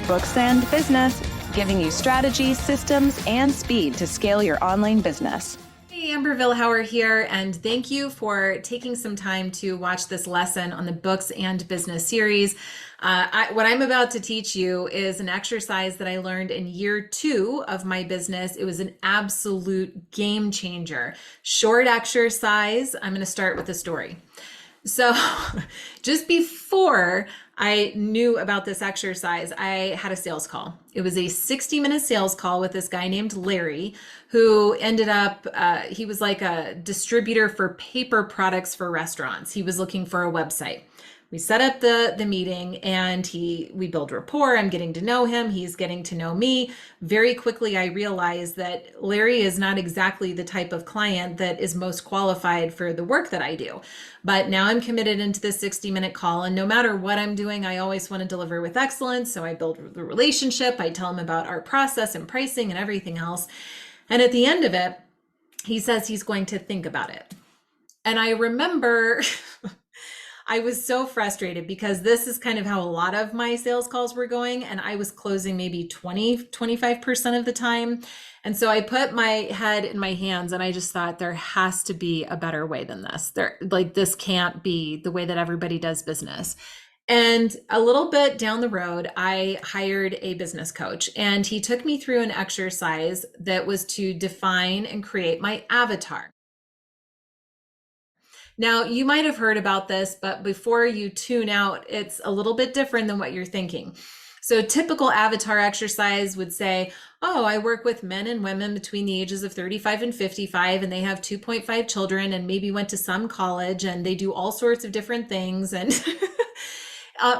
Books and Business, giving you strategy, systems, and speed to scale your online business. Hey, Amber Vilhauer here, and thank you for taking some time to watch this lesson on the Books and Business series. What I'm about to teach you is an exercise that I learned in year 2 of my business. It was an absolute game changer. Short exercise. I'm going to start with a story. So just before I knew about this exercise, I had a sales call. It was a 60-minute sales call with this guy named Larry, who ended up, he was like a distributor for paper products for restaurants. He was looking for a website. We set up the meeting and we build rapport. I'm getting to know him. He's getting to know me. Very quickly, I realized that Larry is not exactly the type of client that is most qualified for the work that I do. But now I'm committed into this 60-minute call. And no matter what I'm doing, I always want to deliver with excellence. So I build the relationship. I tell him about our process and pricing and everything else. And at the end of it, he says he's going to think about it. And I remember I was so frustrated because this is kind of how a lot of my sales calls were going. And I was closing maybe 25% of the time. And so I put my head in my hands and I just thought there has to be a better way than this. This can't be the way that everybody does business. And a little bit down the road, I hired a business coach and he took me through an exercise that was to define and create my avatar. Now, you might have heard about this, but before you tune out, it's a little bit different than what you're thinking. So typical avatar exercise would say, oh, I work with men and women between the ages of 35 and 55, and they have 2.5 children and maybe went to some college and they do all sorts of different things. And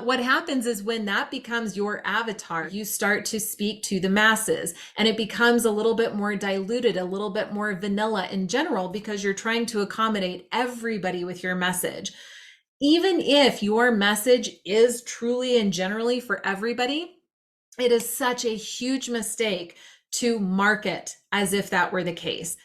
what happens is when that becomes your avatar, you start to speak to the masses and it becomes a little bit more diluted, a little bit more vanilla in general, because you're trying to accommodate everybody with your message. Even if your message is truly and generally for everybody, it is such a huge mistake to market as if that were the case.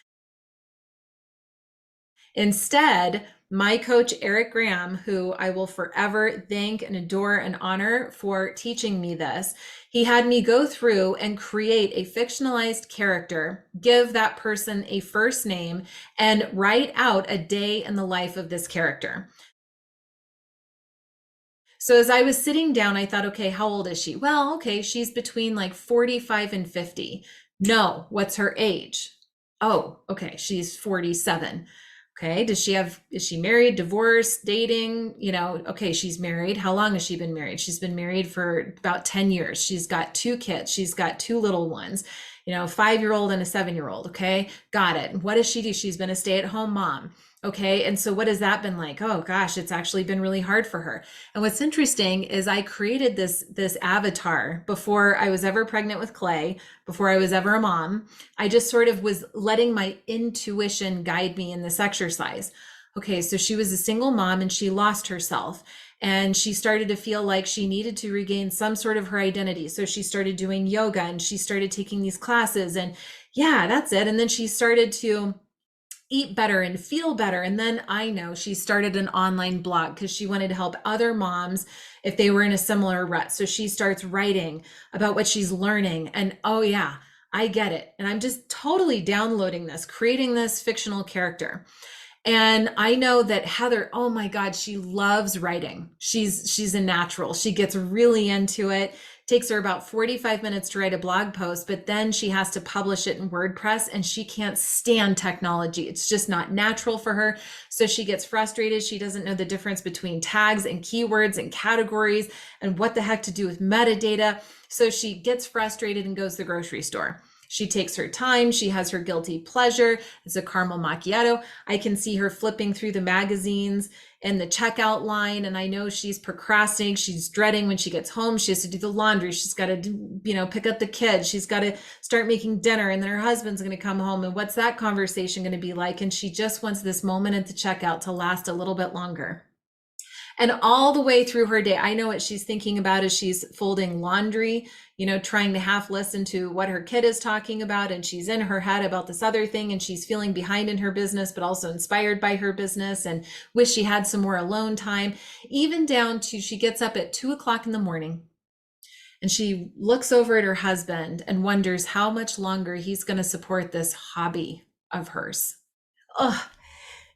Instead, my coach, Eric Graham, who I will forever thank and adore and honor for teaching me this, he had me go through and create a fictionalized character, give that person a first name, and write out a day in the life of this character. So as I was sitting down, I thought, okay, how old is she? Well, okay, she's between like 45 and 50. No, what's her age? Oh, okay, she's 47. Okay, is she married, divorced, dating? Okay, she's married. How long has she been married? She's been married for about 10 years. She's got 2 kids. She's got 2 little ones, 5-year-old and a 7-year-old. Okay, got it. What does she do? She's been a stay-at-home mom. Okay, and so what has that been like? Oh gosh, it's actually been really hard for her. And what's interesting is I created this avatar before I was ever pregnant with Clay, before I was ever a mom. I just sort of was letting my intuition guide me in this exercise. Okay, so she was a single mom and she lost herself. And she started to feel like she needed to regain some sort of her identity. So she started doing yoga and she started taking these classes and yeah, that's it. And then she started to eat better and feel better. And then I know she started an online blog because she wanted to help other moms if they were in a similar rut. So she starts writing about what she's learning. And oh yeah, I get it. And I'm just totally downloading this, creating this fictional character. And I know that Heather, oh my God, she loves writing. She's a natural. She gets really into it. Takes her about 45 minutes to write a blog post, but then she has to publish it in WordPress and she can't stand technology. It's just not natural for her. So she gets frustrated. She doesn't know the difference between tags and keywords and categories and what the heck to do with metadata. So she gets frustrated and goes to the grocery store. She takes her time. She has her guilty pleasure. It's a caramel macchiato. I can see her flipping through the magazines and the checkout line. And I know she's procrastinating. She's dreading when she gets home. She has to do the laundry. She's got to, pick up the kids. She's got to start making dinner. And then her husband's going to come home. And what's that conversation going to be like? And she just wants this moment at the checkout to last a little bit longer. And all the way through her day, I know what she's thinking about as she's folding laundry, trying to half listen to what her kid is talking about. And she's in her head about this other thing. And she's feeling behind in her business, but also inspired by her business and wish she had some more alone time, even down to she gets up at 2 o'clock in the morning. And she looks over at her husband and wonders how much longer he's going to support this hobby of hers. Ugh,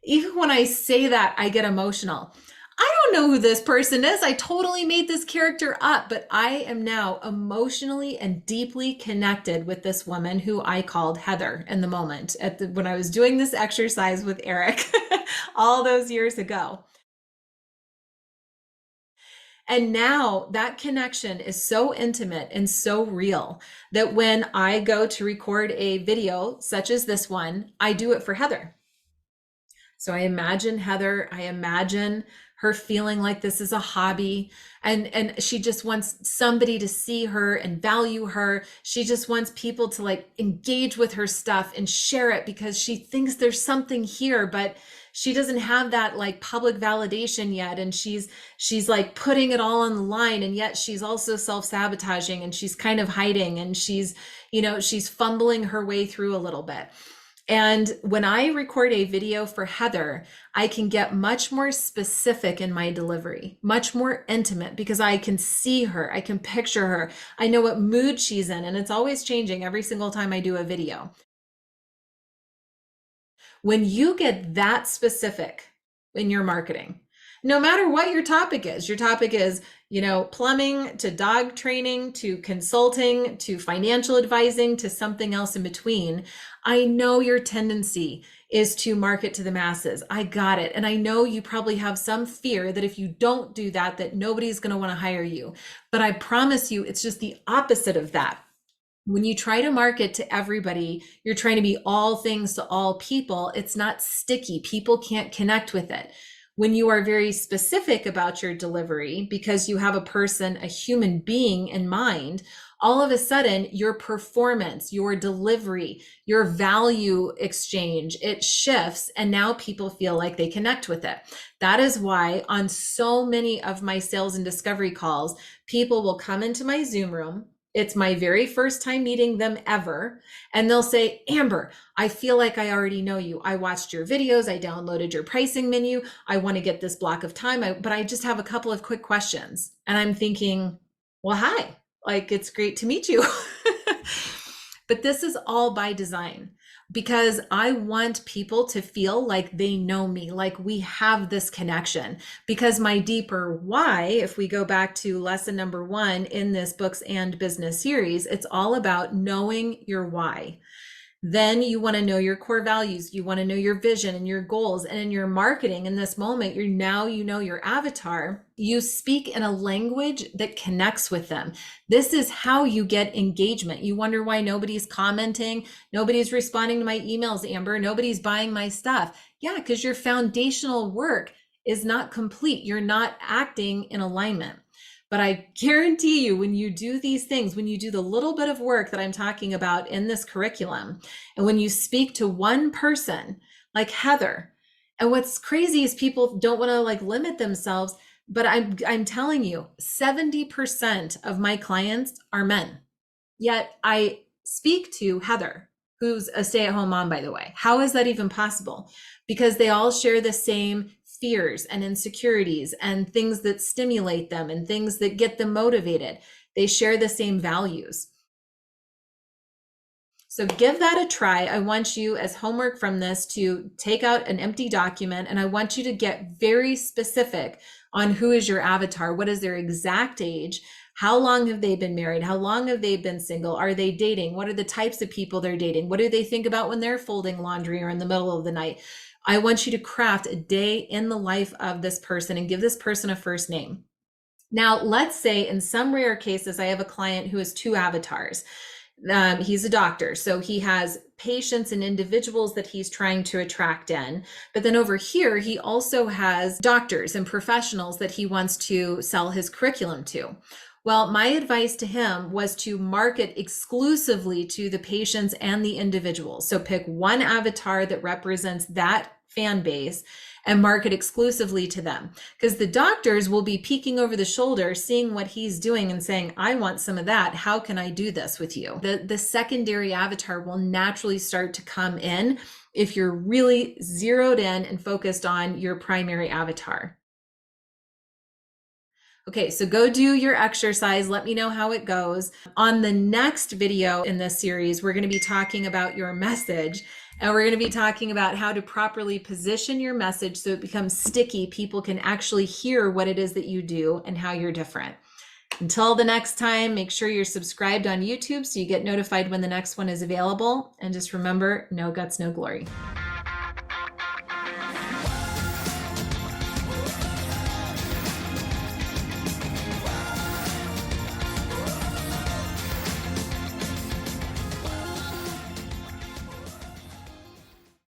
even when I say that, I get emotional. I don't know who this person is. I totally made this character up, but I am now emotionally and deeply connected with this woman who I called Heather in the moment when I was doing this exercise with Eric all those years ago. And now that connection is so intimate and so real that when I go to record a video such as this one, I do it for Heather. So I imagine Heather, I imagine her feeling like this is a hobby, and she just wants somebody to see her and value her. She just wants people to like engage with her stuff and share it because she thinks there's something here, but she doesn't have that like public validation yet, and she's like putting it all on the line, and yet she's also self-sabotaging, and she's kind of hiding, and she's fumbling her way through a little bit. And when I record a video for Heather, I can get much more specific in my delivery, much more intimate, because I can see her, I can picture her, I know what mood she's in, and it's always changing every single time I do a video. When you get that specific in your marketing, no matter what your topic is, plumbing to dog training to consulting to financial advising to something else in between, I know your tendency is to market to the masses. I got it. And I know you probably have some fear that if you don't do that, that nobody's going to want to hire you. But I promise you, it's just the opposite of that. When you try to market to everybody, you're trying to be all things to all people. It's not sticky. People can't connect with it. When you are very specific about your delivery because you have a person, a human being in mind, all of a sudden your performance, your delivery, your value exchange, it shifts, and now people feel like they connect with it. That is why on so many of my sales and discovery calls, people will come into my Zoom room. It's my very first time meeting them ever. And they'll say, Amber, I feel like I already know you. I watched your videos. I downloaded your pricing menu. I want to get this block of time, but I just have a couple of quick questions. And I'm thinking, well, hi, like, it's great to meet you. But this is all by design, because I want people to feel like they know me, like we have this connection. Because my deeper why, if we go back to lesson number 1 in this Books and Business series, it's all about knowing your why. Then you want to know your core values. You want to know your vision and your goals. And in your marketing in this moment, you know your avatar. You speak in a language that connects with them. This is how you get engagement. You wonder why nobody's commenting, nobody's responding to my emails, Amber, nobody's buying my stuff. Yeah, because your foundational work is not complete. You're not acting in alignment. But I guarantee you, when you do these things, when you do the little bit of work that I'm talking about in this curriculum, and when you speak to one person like Heather, and what's crazy is people don't want to like limit themselves, but I'm telling you, 70% of my clients are men. Yet I speak to Heather, who's a stay-at-home mom, by the way. How is that even possible? Because they all share the same fears and insecurities and things that stimulate them and things that get them motivated. They share the same values. So give that a try. I want you, as homework from this, to take out an empty document, and I want you to get very specific on who is your avatar. What is their exact age? How long have they been married? How long have they been single? Are they dating? What are the types of people they're dating? What do they think about when they're folding laundry or in the middle of the night? I want you to craft a day in the life of this person and give this person a first name. Now, let's say in some rare cases, I have a client who has 2 avatars. He's a doctor, so he has patients and individuals that he's trying to attract in. But then over here, he also has doctors and professionals that he wants to sell his curriculum to. Well, my advice to him was to market exclusively to the patients and the individuals. So pick one avatar that represents that fan base and market exclusively to them, because the doctors will be peeking over the shoulder, seeing what he's doing and saying, I want some of that. How can I do this with you? The secondary avatar will naturally start to come in if you're really zeroed in and focused on your primary avatar. Okay, so go do your exercise. Let me know how it goes. On the next video in this series, we're going to be talking about your message, and we're going to be talking about how to properly position your message so it becomes sticky. People can actually hear what it is that you do and how you're different. Until the next time, make sure you're subscribed on YouTube so you get notified when the next one is available. And just remember, no guts, no glory.